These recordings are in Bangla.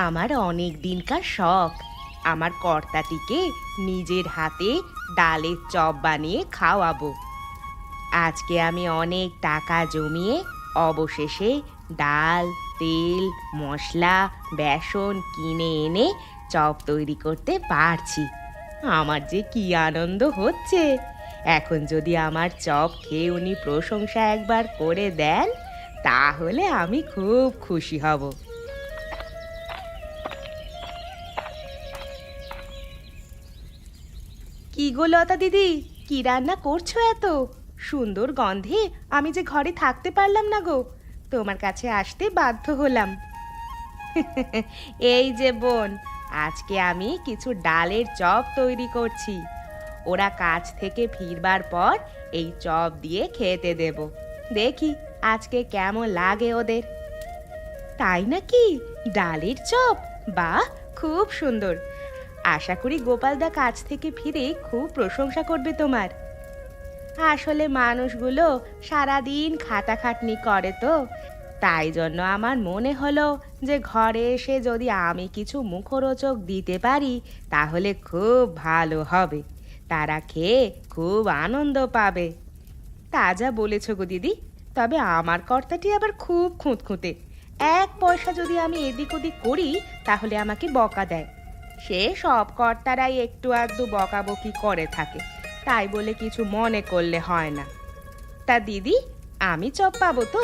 আমার অনেক দিনকার শখ আমার কর্তাটিকে নিজের হাতে ডালের চপ বানিয়ে খাওয়াবো। আজকে আমি অনেক টাকা জমিয়ে অবশেষে ডাল, তেল, মশলা, বেসন কিনে এনে চপ তৈরি করতে পারছি। আমার যে কি আনন্দ হচ্ছে! এখন যদি আমার চপ খেয়ে উনি প্রশংসা একবার করে দেন তাহলে আমি খুব খুশি হব। কি গো লতা দিদি, কি রান্না করছো এত সুন্দর গন্ধে? আমি যে ঘরে থাকতে পারলাম না গো, তোমার কাছে আসতে বাধ্য হলাম। এই যে বোন, আজকে আমি কিছু ডালের চপ তৈরি করছি। ওরা কাজ থেকে ফিরবার পর এই চপ দিয়ে খেতে দেব। দেখি আজকে কেমন লাগে ওদের। তাই নাকি? ডালের চপ? বাহ, খুব সুন্দর। আশা করি গোপালদা কাজ থেকে ফিরে খুব প্রশংসা করবে তোমার। আসলে মানুষগুলো সারাদিন খাটাখাটনি করে তো, তাই জন্য আমার মনে হলো যে ঘরে এসে যদি আমি কিছু মুখরোচক দিতে পারি তাহলে খুব ভালো হবে। তারা খেয়ে খুব আনন্দ পাবে। তা যা বলেছ গো দিদি, তবে আমার কর্তাটি আবার খুব খুঁতখুঁতে। এক পয়সা যদি আমি এদিক ওদিক করি তাহলে আমাকে বকা দেয়। সে সব কর্তারাই একটু আধটু বকাবকি করে থাকে, তাই বলে কিছু মনে করলে হয় না। তা দিদি, আমি চপ পাবো তো,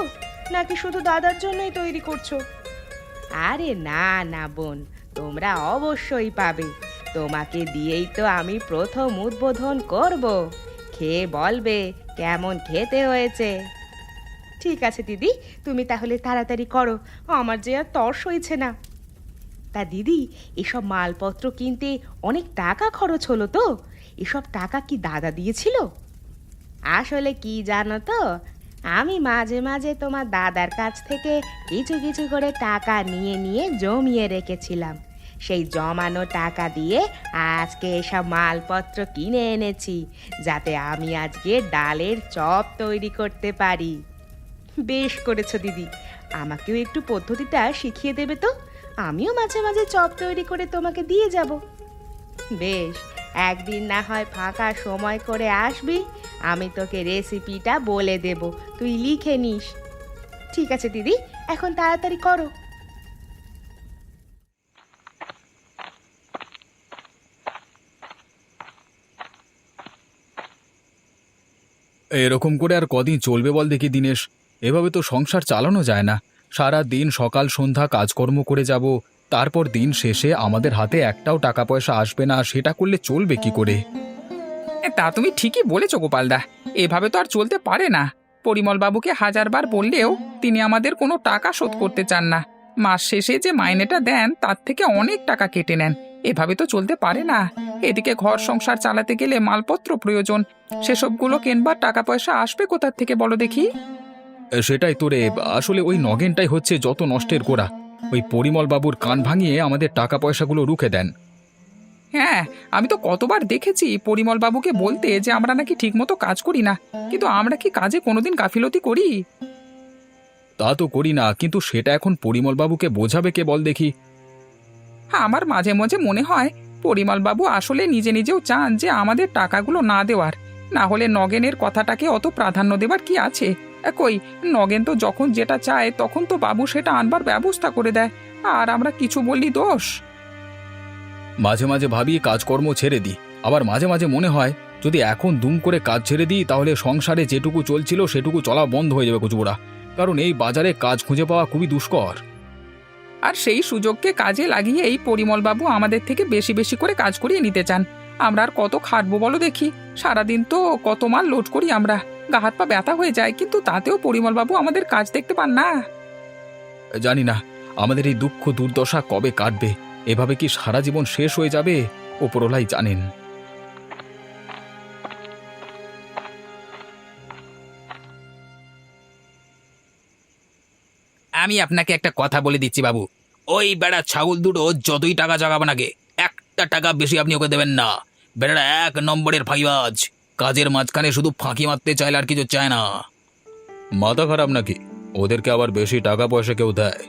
নাকি শুধু দাদার জন্যই তৈরি করছো? আরে না না বোন, তোমরা অবশ্যই পাবে। তোমাকে দিয়েই তো আমি প্রথম উদ্বোধন করব। খেয়ে বলবে কেমন খেতে হয়েছে। ঠিক আছে দিদি, তুমি তাহলে তাড়াতাড়ি করো, আমার যে আর তর সইছে না। তা দিদি, এসব মালপত্র কিনতে অনেক টাকা খরচ হলো তো? এসব টাকা কি দাদা দিয়েছিল? আসলে কি জানো তো, আমি মাঝে মাঝে তোমার দাদার কাছ থেকে কিছু কিছু করে টাকা নিয়ে নিয়ে জমিয়ে রেখেছিলাম। সেই জমানো টাকা দিয়ে আজকে এসব মালপত্র কিনে এনেছি, যাতে আমি আজকে ডালের চপ তৈরি করতে পারি। বেশ করেছো দিদি, আমাকেও একটু পদ্ধতিটা শিখিয়ে দেবে তো? আমিও মাঝে মাঝে চপ তৈরি করে তোমাকে দিয়ে যাব। বেশ, একদিন না হয় ফাঁকা সময় করে আসবি, আমি তোকে রেসিপিটা বলে দেব, তুই লিখে নিস। ঠিক আছে দিদি, এখন তাড়াতাড়ি করো। এরকম করে আর কদিন চলবে বল দেখি দিনেশ? এভাবে তো সংসার চালানো যায় না। সারা দিন সকাল সন্ধ্যা কাজকর্ম করে যাব, তারপর দিন শেষে আমাদের হাতে একটাও টাকা পয়সা আসবে না, সেটা করলে চলবে কি করে? তা তুমি ঠিকই বলেছো গোপালদা, এভাবে তো আর চলতে পারে না। পরিমল বাবুকে হাজারবার বললেও তিনি আমাদের কোনো টাকা শোধ করতে চান না। মাস শেষে যে মাইনেটা দেন তার থেকে অনেক টাকা কেটে নেন। এভাবে তো চলতে পারে না। এদিকে ঘর সংসার চালাতে গেলে মালপত্র প্রয়োজন, সেসবগুলো কেনবার টাকা পয়সা আসবে কোথার থেকে বলো দেখি? সেটাই তো রে, আসলে ওই নগেনটাই হচ্ছে যত নষ্টের গোড়া। ওই পরিমল বাবুর কান ভাঙিয়ে আমাদের টাকা পয়সাগুলো রুখে দেন। হ্যাঁ, আমি তো কতবার দেখেছি পরিমল বাবুকে বলতে যে আমরা নাকি ঠিকমতো কাজ করি না, কিন্তু আমরা কি কাজে কোনোদিন গাফিলতি করি? তা তো করি না, কিন্তু সেটা এখন পরিমল বাবুকে বোঝাবে কে বল দেখি? আমার মাঝে মাঝে মনে হয় পরিমলবাবু আসলে নিজে নিজেও চান যে আমাদের টাকাগুলো না দেওয়ার। না হলে নগেনের কথাটাকে অত প্রাধান্য দেবার কি আছে? কই, নগেন তো যখন যেটা চায় তখন তো বাবু সেটা আনবার ব্যবস্থা করে দেয়, আর আমরা কিছু বললি দোষ? মাঝে মাঝে ভাবি কাজকর্ম ছেড়ে দিই, আবার মাঝে মাঝে মনে হয় যদি এখন দুম করে কাজ ছেড়ে দিই তাহলে সংসারে যেটুকু চলছিল সেটুকু চলা বন্ধ হয়ে যাবে কচুবোড়া। কারণ এই বাজারে কাজ খুঁজে পাওয়া খুবই দুষ্কর। আর সেই সুযোগকে কাজে লাগিয়ে এই পরিমলবাবু আমাদের থেকে বেশি বেশি করে কাজ করিয়ে নিতে চান। আমরা আর কত খাটবো বলো দেখি? সারাদিন তো কত মাল লোড করি আমরা, গা হাত পা ব্যথা হয়ে যায়, কিন্তু তাতেও পরিমলবাবু আমাদের কাজ দেখতে পান না। জানি না আমাদের এই দুঃখ দুর্দশা কবে কাটবে। এভাবে কি সারা জীবন শেষ হয়ে যাবে? ওপরওয়ালাই জানেন। আমি আপনাকে একটা কথা বলে দিচ্ছি বাবু, ওই বেড়া ছাগল দুটো যতই টাকা জাগাবে নাকি একটা টাকা বেশি আপনি ওকে দেবেন না। বেড়াটা এক নম্বরের ফাইবাজ, কাজের মাঝখানে শুধু ফাঁকি মারতে চাইলে আর কিছু চায় না। মাথা খারাপ নাকি? ওদেরকে আবার বেশি টাকা পয়সা কেউ দেয়?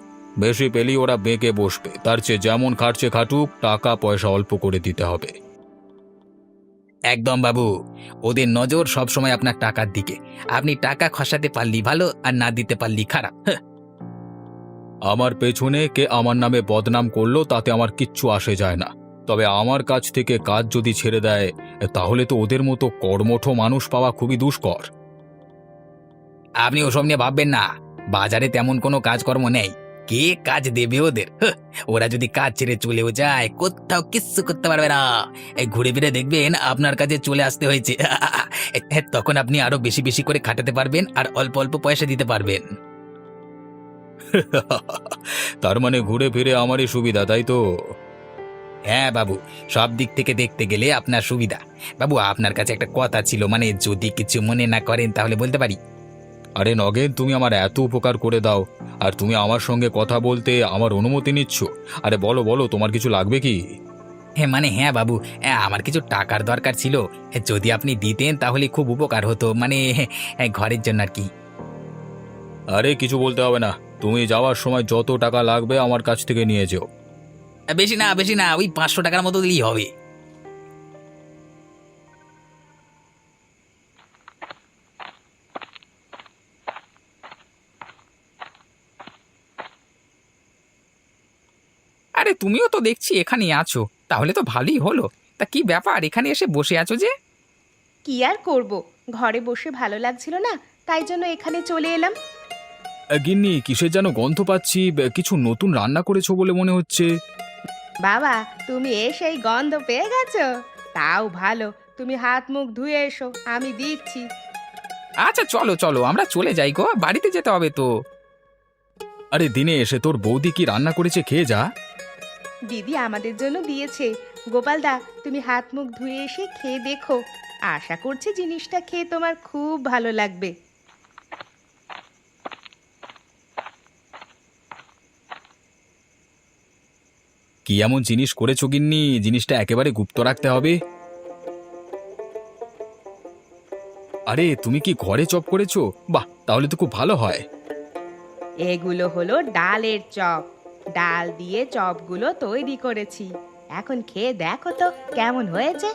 বেশি পেলেই ওরা বেঁকে বসবে, তার চেয়ে যেমন খাটছে খাটুক, টাকা পয়সা অল্প করে দিতে হবে। একদম বাবু, ওদের নজর সবসময় আপনার টাকার দিকে। আপনি টাকা খসাতে পারলি ভালো, আর না দিতে পারলি খারাপ। হ্যাঁ। আমার পেছনে কে আমার নামে বদনাম করলো তাতে আমার কিচ্ছু আসে যায় না, তবে আমার কাছ থেকে কাজ যদি ছেড়ে দেয় তাহলে তো ওদের মতো কর্মঠ মানুষ পাওয়া খুবই দুষ্কর। আপনি ওসব নিয়ে ভাববেন না, বাজারে তেমন কোনো কাজকর্ম নেই। কে কাজ দেবে ওদের? হ্যাঁ, ওরা যদি কাজ ছেড়ে চলেও যায়, কোথাও কিচ্ছু করতে পারবে না। এই ঘুরে ফিরে দেখবেন আপনার কাছে চলে আসতে হয়েছে। তখন আপনি আরো বেশি বেশি করে খাটাতে পারবেন আর অল্প অল্প পয়সা দিতে পারবেন। তার মানে ঘুরে ফিরে আমারই সুবিধা, তাই তো? হ্যাঁ বাবু, সব দিক থেকে দেখতে গেলে আপনার সুবিধা। বাবু, আপনার কাছে একটা কথা ছিল, মানে যদি কিছু মনে না করেন তাহলে বলতে পারি? আরে নগেন, তুমি আমার এত উপকার করে দাও, আর তুমি আমার সঙ্গে কথা বলতে আমার অনুমতি নিচ্ছ? আরে বলো বলো, তোমার কিছু লাগবে কি? হ্যাঁ বাবু, আমার কিছু টাকার দরকার ছিল। যদি আপনি দিতেন তাহলে খুব উপকার হতো, মানে ঘরের জন্য আর কি। আরে কিছু বলতে হবে না, তুমি যাওয়ার সময় যত টাকা লাগবে আমার কাছ থেকে নিয়ে যেও। বেশি না বেশি না, ওই 500 টাকার মতো দিলেই হবে। আরে তুমিও তো দেখছি এখানেই আছো, তাহলে তো ভালোই হলো। তা কি ব্যাপার, এখানে এসে বসে আছো যে? কি আর করব, ঘরে বসে ভালো লাগছিল না, তাই জন্য এখানে চলে এলাম। গিন্নি, কিসের যেন গন্ধ পাচ্ছি, কিছু নতুন রান্না করেছো বলে মনে হচ্ছে। বাবা, তুমি এসেই গন্ধ পেয়ে গেছো? তাও ভালো, তুমি হাত মুখ ধুয়ে এসো, আমি দিচ্ছি। আচ্ছা চলো চলো, আমরা চলে যাই গো, বাড়িতে যেতে হবে তো। আরে দিনে এসে তোর বৌদি কি রান্না করেছে, খেয়ে যা। দিদি আমাদের জন্য দিয়েছে। গোপালদা, তুমি হাত মুখ ধুয়ে এসে খেয়ে দেখো, আশা করছি জিনিসটা খেয়ে তোমার খুব ভালো লাগবে। কি এমন জিনিস করেছো গিন্নি, জিনিসটা একেবারে গুপ্ত রাখতে হবে। আরে তুমি কি ঘরে চপ করেছো? বাহ, তাহলে তো খুব ভালো হয়। এগুলো হলো ডালের চপ, ডাল দিয়ে চপগুলো তৈরি করেছি। এখন খেয়ে দেখো তো কেমন হয়েছে।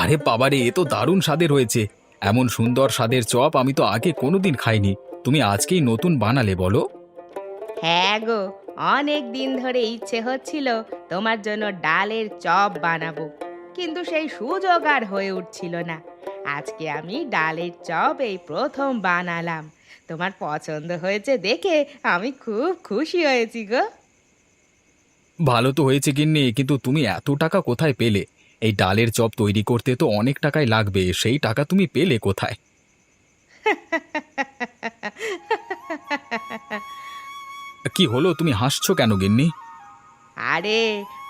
আরে বাবারে, এ তো দারুণ স্বাদের হয়েছে। এমন সুন্দর স্বাদের চপ আমি তো আগে কোনোদিন খাইনি। তুমি আজকেই নতুন বানালে বলো? হ্যাঁ গো, অনেক দিন ধরে ইচ্ছে হচ্ছিল তোমার জন্য ডালের চপ বানাবো, কিন্তু সেই সুযোগ আর হয়ে উঠছিল না। আজকে আমি ডালের চপ এই প্রথম বানালাম। তোমার পছন্দ হয়েছে দেখে আমি খুব খুশি হয়েছি গো। ভালো তো হয়েছে গিন্নি, কিন্তু তুমি এত টাকা কোথায় পেলে? এই ডালের চপ তৈরি করতে তো অনেক টাকাই লাগবে, সেই টাকা তুমি পেলে কোথায়? কি হলো, তুমি হাসছো কেন গিন্নি? আরে,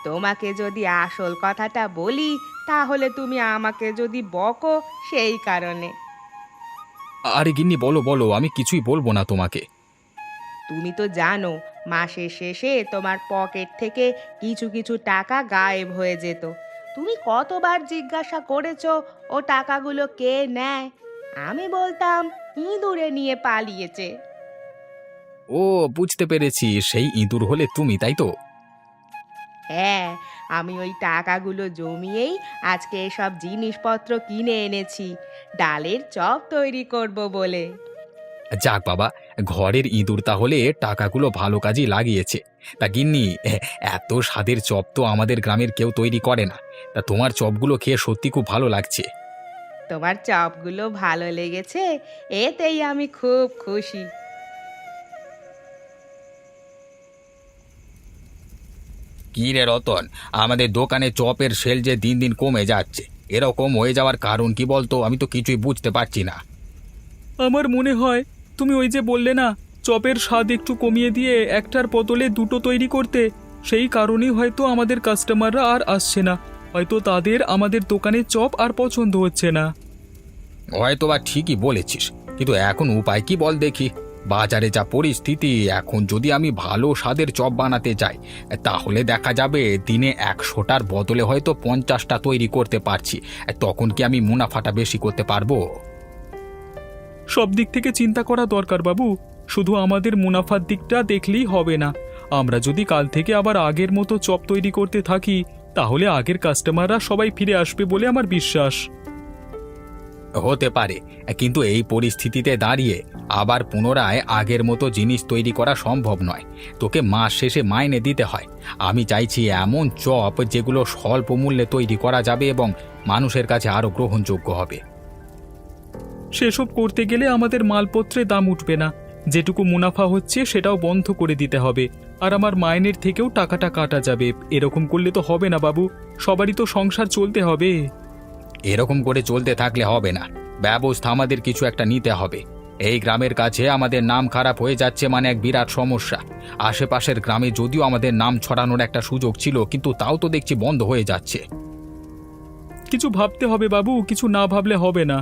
তোমাকে যদি আসল কথাটা বলি তাহলে তুমি আমাকে যদি বকো, সেই কারণে। আরে গিন্নি, বলো বলো, আমি কিছুই বলবো না তোমাকে। তুমি তো জানো মাসের শেষে তোমার পকেট থেকে কিছু কিছু টাকা গায়েব হয়ে যেত। তুমি কতবার জিজ্ঞাসা করেছো ও টাকাগুলো কে নেয়? আমি বলতাম ইঁদুরে নিয়ে পালিয়েছে। ও, বুঝতে পেরেছি, সেই ইঁদুর হলে তুমি, তাই তো? হ্যাঁ, আমি ওই টাকাগুলো জমিয়েই আজকে এসব জিনিসপত্র কিনে এনেছি, ডালের চপ তৈরি করব বলে। যাক বাবা, ঘরের ইঁদুর তাহলে টাকাগুলো ভালো কাজেই লাগিয়েছে। তা গিন্নি, এত স্বাদের চপ তো আমাদের গ্রামের কেউ তৈরি করে না। তা তোমার চপগুলো খেয়ে সত্যি খুব ভালো লাগছে। তোমার চপগুলো ভালো লেগেছে, এতেই আমি খুব খুশি। কি রে রতন, আমাদের দোকানে চপের সেল যে দিন দিন কমে যাচ্ছে, এরকম হয়ে যাওয়ার কারণ কি বলতো? আমি তো কিছুই বুঝতে পারছি না। আমার মনে হয় তুমি ওই যে বললে না, চপের স্বাদ একটু কমিয়ে দিয়ে একটার বদলে দুটো তৈরি করতে, সেই কারণেই হয়তো আমাদের কাস্টমাররা আর আসছে না। হয়তো তাদের আমাদের দোকানে চপ আর পছন্দ হচ্ছে না। হয়তো বা ঠিকই বলেছিস, কিন্তু এখন উপায় কি বল দেখি? বাজারে যা পরিস্থিতি, এখন যদি আমি ভালো স্বাদের চপ বানাতে যাই তাহলে দেখা যাবে দিনে 100টার বদলে হয়তো 50টা তৈরি করতে পারছি। তখন কি আমি মুনাফাটা বেশি করতে পারবো? সব দিক থেকে চিন্তা করা দরকার বাবু। শুধু আমাদের মুনাফার দিকটা দেখলেই হবে না। আমরা যদি কাল থেকে আবার আগের মতো চপ তৈরি করতে থাকি তাহলে আগের কাস্টমাররা সবাই ফিরে আসবে বলে আমার বিশ্বাস। হতে পারে, কিন্তু এই পরিস্থিতিতে দাঁড়িয়ে আবার পুনরায় আগের মতো জিনিস তৈরি করা সম্ভব নয়। তোকে মাস শেষে মাইনে দিতে হয়। আমি চাইছি এমন চপ যেগুলো স্বল্প মূল্যে তৈরি করা যাবে এবং মানুষের কাছে আরও গ্রহণযোগ্য হবে। সেসব করতে গেলে আমাদের মালপত্রের দাম উঠবে না, যেটুকু মুনাফা হচ্ছে সেটাও বন্ধ করে দিতে হবে, আর আমার মাইনের থেকেও টাকাটা কাটা যাবে। এরকম করলে তো হবে না বাবু, সবারই তো সংসার চলতে হবে। এরকম করে চলতে থাকলে হবে না, ব্যবস্থা আমাদের কিছু একটা নিতে হবে। এই গ্রামের কাছে আমাদের নাম খারাপ হয়ে যাচ্ছে মানে এক বিরাট সমস্যা। আশেপাশের গ্রামে যদিও আমাদের নাম ছড়ানোর একটা সুযোগ ছিল, কিন্তু তাও তো দেখছি বন্ধ হয়ে যাচ্ছে। কিছু ভাবতে হবে বাবু, কিছু না ভাবলে হবে না।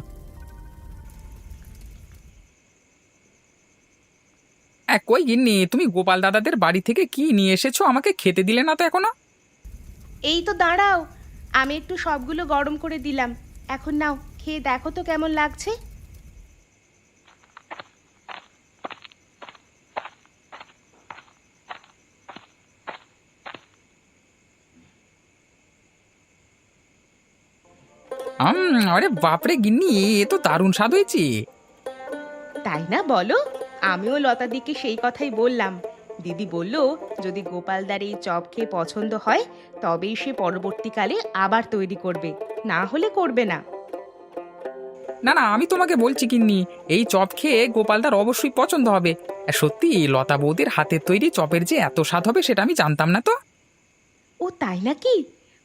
কই গিন্নি, তুমি গোপাল দাদাদের বাড়ি থেকে কি নিয়ে এসেছো? আমাকে খেতে দিলে না তো এখনো। এই তো দাঁড়াও, আমি একটু সবগুলো গরম করে দিলাম, এখন নাও খেয়ে দেখো তো কেমন লাগছে। আরে বাপরে গিন্নি, এ তো দারুণ স্বাদ হয়েছে। তাই না বলো? আমিও লতাদিকে সেই কথাই বললাম। দিদি বলল যদি গোপালদার এই চপ খেয়ে পছন্দ হয় তবেই সে পরবর্তীকালে আবার তৈরি করবে, না হলে করবে না। না না, আমি তোমাকে বলছি গিন্নি, এই চপ খেয়ে গোপালদার অবশ্যই পছন্দ হবে। সত্যি লতা বৌদির হাতের তৈরি চপের যে এত স্বাদ হবে সেটা আমি জানতাম না তো। ও তাই নাকি?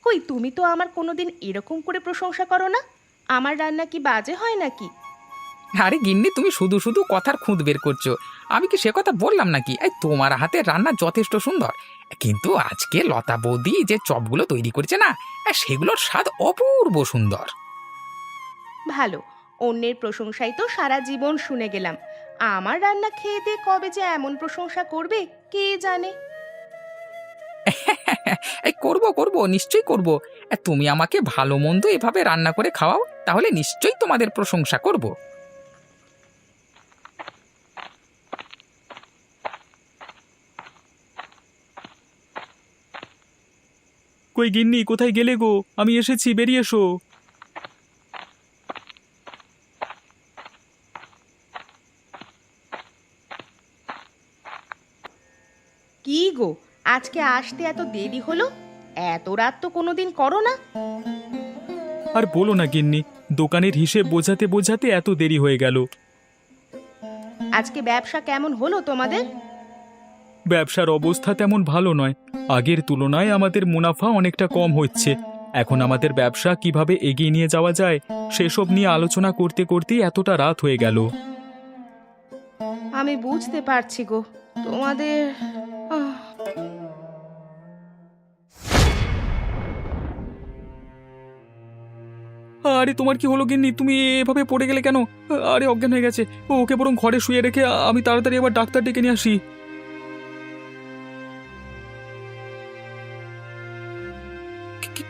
কই তুমি তো আমার কোনোদিন এরকম করে প্রশংসা করো না। আমার রান্না কি বাজে হয় নাকি? আরে গিন্নি, তুমি শুধু শুধু কথার খুঁত বের করছো। আমি কি সে কথা বললাম নাকি? এই তোমার হাতের রান্না যথেষ্ট সুন্দর, কিন্তু আজকে লতা বৌদি যে চপগুলো তৈরি করেছে না, সেগুলোর স্বাদ অপূর্ব সুন্দর। ভালো, অন্যের প্রশংসাই তো সারা জীবন শুনে গেলাম। আমার রান্না খেয়ে দিয়ে কবে যে এমন প্রশংসা করবে কে জানে। এই করব করব, নিশ্চয়ই করব। তুমি আমাকে ভালো মন্দ এভাবে রান্না করে খাওয়াও, তাহলে নিশ্চয়ই তোমাদের প্রশংসা করব। কই গিন্নি, কোথায় গেলে গো? আমি এসেছি, বেরিয়ে এসো। কি গো, আজকে আসতে এত দেরি হলো? এত রাত তো কোনোদিন করো না। আর বলো না গিন্নি, দোকানের হিসেব বোঝাতে বোঝাতে এত দেরি হয়ে গেল। আজকে ব্যবসা কেমন হলো তোমাদের? ব্যবসার অবস্থা তেমন ভালো নয়। আগের তুলনায় আমাদের মুনাফা অনেকটা কম হচ্ছে। এখন আমাদের ব্যবসা কিভাবে এগিয়ে নিয়ে যাওয়া যায় সেসব নিয়ে আলোচনা করতে করতেই এতটা রাত হয়ে গেল। আমি বুঝতে পারছি গো তোমাদের। আহ, আরে তোমার কি হলো গিন্নি, তুমি এভাবে পড়ে গেলে কেন? আরে অজ্ঞান হয়ে গেছে। ওকে বরং ঘরে শুয়ে রেখে আমি তাড়াতাড়ি আবার ডাক্তার ডেকে নিয়ে আসি।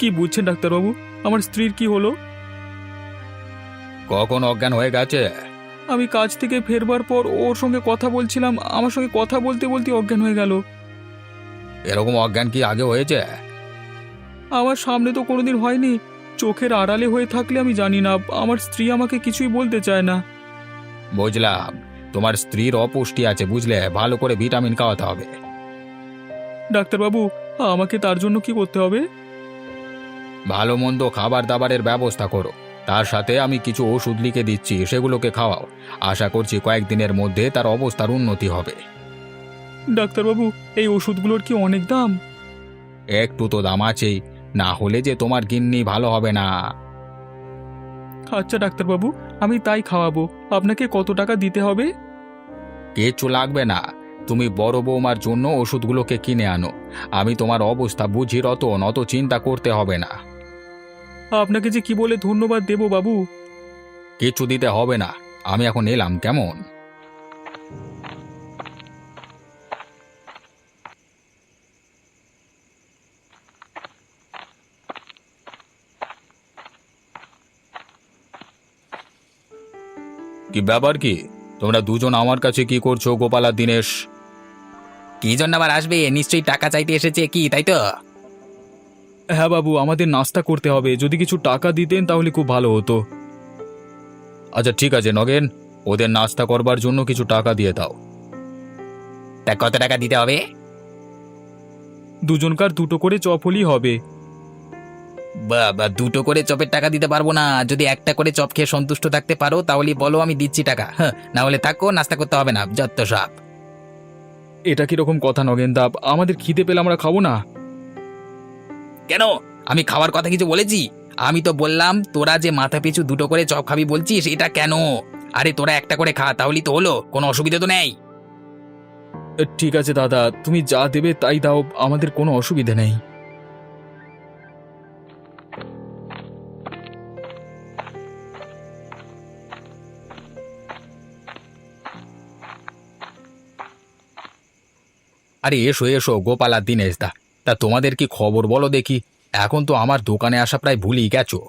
কি বুঝছেন ডাক্তারবাবু? আমার স্ত্রীর কি হলো? কখন অজ্ঞান হয়ে গেছে? আমি কাজ থেকে ফেরবার পর ওর সঙ্গে কথা বলছিলাম, আমার সঙ্গে কথা বলতে বলতে অজ্ঞান হয়ে গেল। এরকম অজ্ঞান কি আগে হয়েছে? আমার সামনে তো কোনোদিন হয়নি। চোখের আড়ালে হয়ে থাকলে আমি জানি না। আমার স্ত্রী আমাকে কিছুই বলতে চায় না। বুঝলাম, তোমার স্ত্রীর অপুষ্টি আছে বুঝলে, ভালো করে ভিটামিন খাওয়াতে হবে। ডাক্তারবাবু, আমাকে তার জন্য কি করতে হবে? ভালো মন্দ খাবার দাবারের ব্যবস্থা করো, তার সাথে আমি কিছু ওষুধ লিখে দিচ্ছি, সেগুলোকে খাওয়াও। আশা করছি কয়েকদিনের মধ্যে তার অবস্থার উন্নতি হবে। ডাক্তারবাবু, এই ওষুধগুলোর কি অনেক দাম? একটু তো দাম আছেই, না হলে যে তোমার গিন্নি ভালো হবে না। আচ্ছা ডাক্তারবাবু, আমি তাই খাওয়াবো। আপনাকে কত টাকা দিতে হবে? কিচ্ছু লাগবে না, তুমি বড় বৌমার জন্য ওষুধগুলোকে কিনে আনো। আমি তোমার অবস্থা বুঝি রতন, অত চিন্তা করতে হবে না। আপনাকে যে কি বলে ধন্যবাদ দেব বাবু। কিচ্ছু দিতে হবে না, আমি এখন এলাম কেমন। কি ব্যাপার কি? তোমরা দুজন আমার কাছে কি করছো গোপাল আর দিনেশ? কি জন্য আবার আসবে? নিশ্চয়ই টাকা চাইতে এসেছে কি, তাই তো? হ্যাঁ বাবু, আমাদের নাস্তা করতে হবে, যদি কিছু টাকা দিতেন তাহলে খুব ভালো হতো। আচ্ছা ঠিক আছে নগেন, ওদের নাস্তা করবার জন্য কিছু টাকা দিয়ে দাও। তা কত টাকা দিতে হবে? দুজনকার দুটো করে চপ হলেই হবে। বাবা, দুটো করে চপের টাকা দিতে পারবো না। যদি একটা করে চপ খেয়ে সন্তুষ্ট থাকতে পারো তাহলে বলো, আমি দিচ্ছি টাকা। হ্যাঁ, না হলে থাকো, নাস্তা করতে হবে না, যত সব। এটা কিরকম কথা নগেনদা? আমাদের খিদে পেলে আমরা খাবো না? কেন? আমি খাওয়ার কথা কিছু বলেছি? আমি তো বললাম তোরা যে মাথা পিছু দুটো করে চপ খাবি বলছিস, এটা কেন? আরে তোরা একটা করে খা, তাহলেই তো হলো, কোনো অসুবিধা তো নেই। ঠিক আছে দাদা, তুমি যা দেবে তাই দাও, আমাদের কোনো অসুবিধে নেই। আরে এসো এসো গোপাল আর দিনেশ দা, তা তোমাদের কি খবর বলো দেখি? এখন তো আমার দোকানে আসা প্রায় ভুলেই গেছো।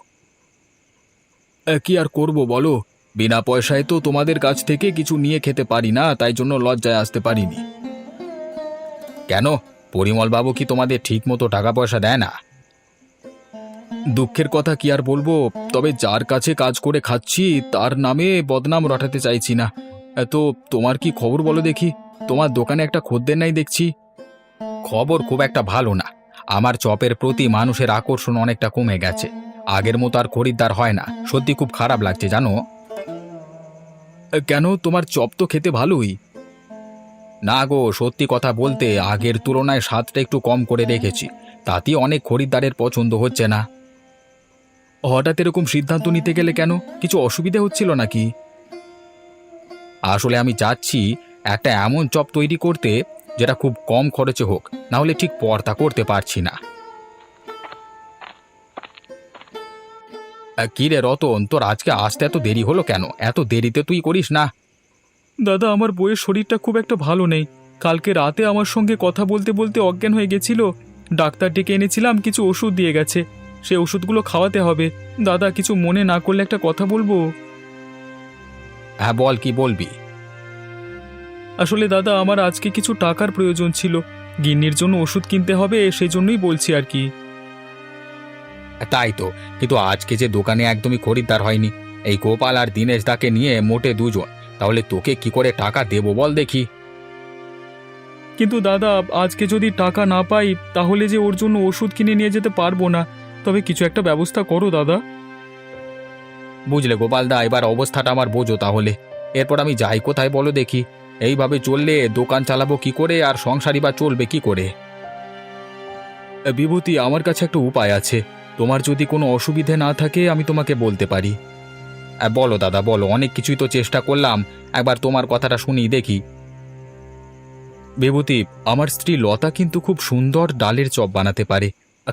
কি আর করব বলো, বিনা পয়সায় তো তোমাদের কাছ থেকে কিছু নিয়ে খেতে পারি না, তাই জন্য লজ্জায় আসতে পারিনি। কেন, পরিমল বাবু কি তোমাদের ঠিক মতো টাকা পয়সা দেয় না? দুঃখের কথা কি আর বলবো, তবে যার কাছে কাজ করে খাচ্ছি তার নামে বদনাম রটাতে চাইছি না। তো তোমার কি খবর বলো দেখি, তোমার দোকানে একটা খদ্দের নাই দেখছি। খবর খুব একটা ভালো না। আমার চপের প্রতি মানুষের আকর্ষণ অনেকটা কমে গেছে। আগের মতো আর খরিদ্দার হয় না, সত্যি খুব খারাপ লাগছে জানো। কেন, তোমার চপ তো খেতে ভালোই। না গো, সত্যি কথা বলতে আগের তুলনায় স্বাদটা একটু কম করে রেখেছি, তাতে অনেক খরিদ্দারের পছন্দ হচ্ছে না। হঠাৎ এরকম সিদ্ধান্ত নিতে গেলে কেন, কিছু অসুবিধা হচ্ছিল নাকি? আসলে আমি চাচ্ছি একটা এমন চপ তৈরি করতে যেটা খুব কম খরচে হোক, না হলে ঠিক পর্তা করতে পারছি না। কি রে রতন, তোর আজকে আসতে এত দেরি হলো কেন? এত দেরিতে তুই করিস না? দাদা, আমার বউয়ের শরীরটা খুব একটা ভালো নেই। কালকে রাতে আমার সঙ্গে কথা বলতে বলতে অজ্ঞান হয়ে গেছিল। ডাক্তার ডেকে এনেছিলাম, কিছু ওষুধ দিয়ে গেছে, সে ওষুধগুলো খাওয়াতে হবে। দাদা, কিছু মনে না করলে একটা কথা বলবো? হ্যাঁ বল, কি বলবি? আসলে দাদা, আমার আজকে কিছু টাকার প্রয়োজন ছিল, গিন্নির জন্য ওষুধ কিনতে হবে, সেই জন্যই বলছি আর কি। তাই তো, কিন্তু আজকে যে দোকানে একদমই খরিদ্দার হয়নি, এই গোপাল আর দিনেশ দাকে নিয়ে মোটে দুজন, তাহলে তোকে কি করে টাকা দেবো বল দেখি? কিন্তু দাদা, আজকে যদি টাকা না পাই তাহলে যে ওর জন্য ওষুধ কিনে নিয়ে যেতে পারবো না। তবে কিছু একটা ব্যবস্থা করো দাদা। বুঝলে গোপাল দা, এবার অবস্থাটা আমার বোঝো তাহলে। এরপর আমি যাই কোথায় বলো দেখি? এইভাবে চললে দোকান চালাবো কি করে, আর সংসারই বা চলবে কি করে? বিভূতি, আমার কাছে একটা উপায় আছে, তোমার যদি কোনো অসুবিধে না থাকে আমি তোমাকে বলতে পারি। বলো দাদা বলো, অনেক কিছুই তো চেষ্টা করলাম, একবার তোমার কথাটা শুনি দেখি। বিভূতি, আমার স্ত্রী লতা কিন্তু খুব সুন্দর ডালের চপ বানাতে পারে।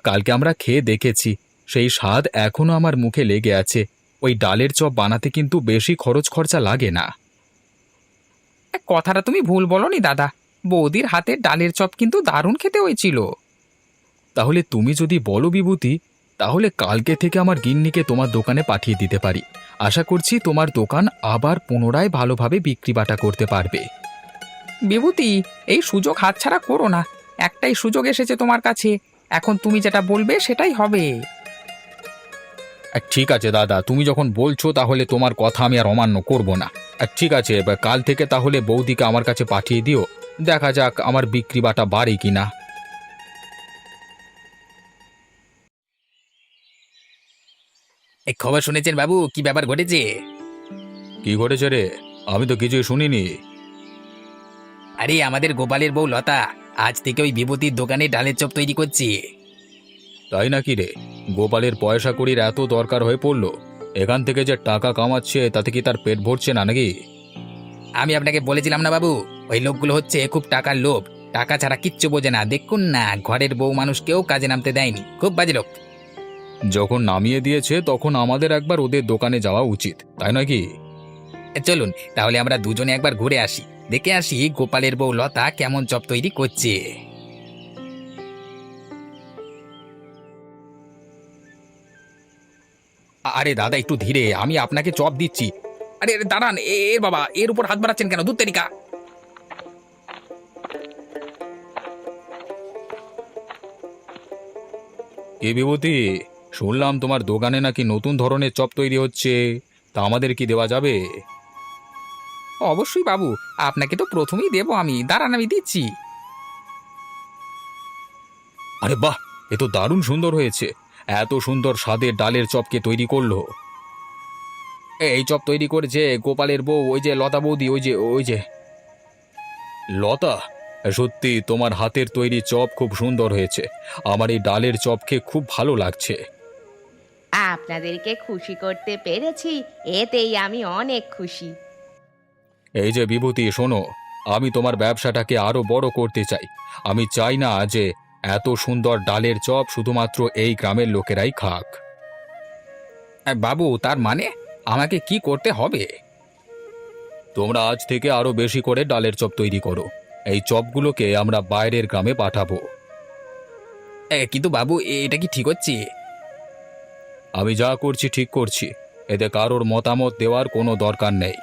কালকে আমরা খেয়ে দেখেছি, সেই স্বাদ এখনো আমার মুখে লেগে আছে। ওই ডালের চপ বানাতে কিন্তু বেশি খরচ খরচা লাগে না। কথাটা তুমি ভুল বলনি দাদা, বৌদির হাতে ডালের চপ কিন্তু দারুণ খেতে হয়েছিল। তাহলে তুমি যদি বলো বিভূতি, তাহলে কালকে থেকে আমার গিন্নিকে তোমার দোকানে পাঠিয়ে দিতে পারি। আশা করছি তোমার দোকান আবার পুনরায় ভালোভাবে বিক্রি বাটা করতে পারবে। বিভূতি, এই সুযোগ হাতছাড়া করো না। একটাই সুযোগ এসেছে তোমার কাছে, এখন তুমি যেটা বলবে সেটাই হবে। ঠিক আছে দাদা, তুমি যখন বলছো তাহলে তোমার কথা আমি আর অমান্য করব না। ঠিক আছে, এবার কাল থেকে তাহলে বৌদিকে আমার কাছে পাঠিয়ে দিও, দেখা যাক আমার বিক্রি বাটা বাড়ে কিনা। এই খবর শুনেছেন বাবু? কি ব্যাপার ঘটেছে? কি ঘটেছে রে? আমি তো কিছুই শুনিনি। আরে আমাদের গোপালের বউ লতা আজ থেকে ওই বিভূতির দোকানে ডালের চপ তৈরি করছে। তাই নাকি রে? গোপালের পয়সা কড়ির এত দরকার হয়ে পড়লো? এখান থেকে যে টাকা কামাচ্ছে তাতে কি তার পেট ভরছে না নাকি? আমি আপনাকে বলেছিলাম না বাবু, ওই লোকগুলো হচ্ছে খুব টাকার লোভ, টাকা ছাড়া কিচ্ছু বোঝে না। দেখুন না, ঘরের বউ মানুষকেও কাজে নামতে দেয়নি, খুব বাজে লোক। যখন নামিয়ে দিয়েছে তখন আমাদের একবার ওদের দোকানে যাওয়া উচিত, তাই নয় কি? চলুন তাহলে আমরা দুজনে একবার ঘুরে আসি, দেখে আসি গোপালের বউ লতা কেমন চপ তৈরি করছে। আরে দাদা একটু ধীরে, আমি আপনাকে চপ দিচ্ছি। আরে আরে, দাঁড়ান বাবা, এর উপর হাত বাড়াচ্ছেন কেন? দূর তেরিকা। এ বিভূতি, শুনলাম তোমার দোকানে নাকি নতুন ধরনের চপ তৈরি হচ্ছে, তা আমাদের কি দেওয়া যাবে? অবশ্যই বাবু, আপনাকে তো প্রথমেই দেবো আমি। দাঁড়ান, আমি দিচ্ছি। আরে বাহ, এ তো দারুণ সুন্দর হয়েছে। এত সুন্দর স্বাদের ডালের চপকে তৈরি করলো? এই চপ তৈরি করেছে গোপালের বউ, ওই যে লতা বৌদি, ওই যে লতা। সত্যি তোমার হাতের তৈরি চপ খুব সুন্দর হয়েছে। আমার এই ডালের চপ খেয়ে খুব ভালো লাগছে। আপনাদেরকে খুশি করতে পেরেছি, এতেই আমি অনেক খুশি। এই যে বিভূতি, শোনো, আমি তোমার ব্যবসাটাকে আরো বড় করতে চাই। আমি চাই না যে এত সুন্দর ডালের চপ শুধুমাত্র এই গ্রামের লোকেরাই খাক। বাবু, তার মানে আমাকে কি করতে হবে? তোমরা আজ থেকে আরো বেশি করে ডালের চপ তৈরি করো। এই চপগুলোকে আমরা বাইরের গ্রামে পাঠাবো। কিন্তু বাবু, এটা কি ঠিক হচ্ছে? আমি যা করছি ঠিক করছি, এতে কারোর মতামত দেওয়ার কোনো দরকার নেই।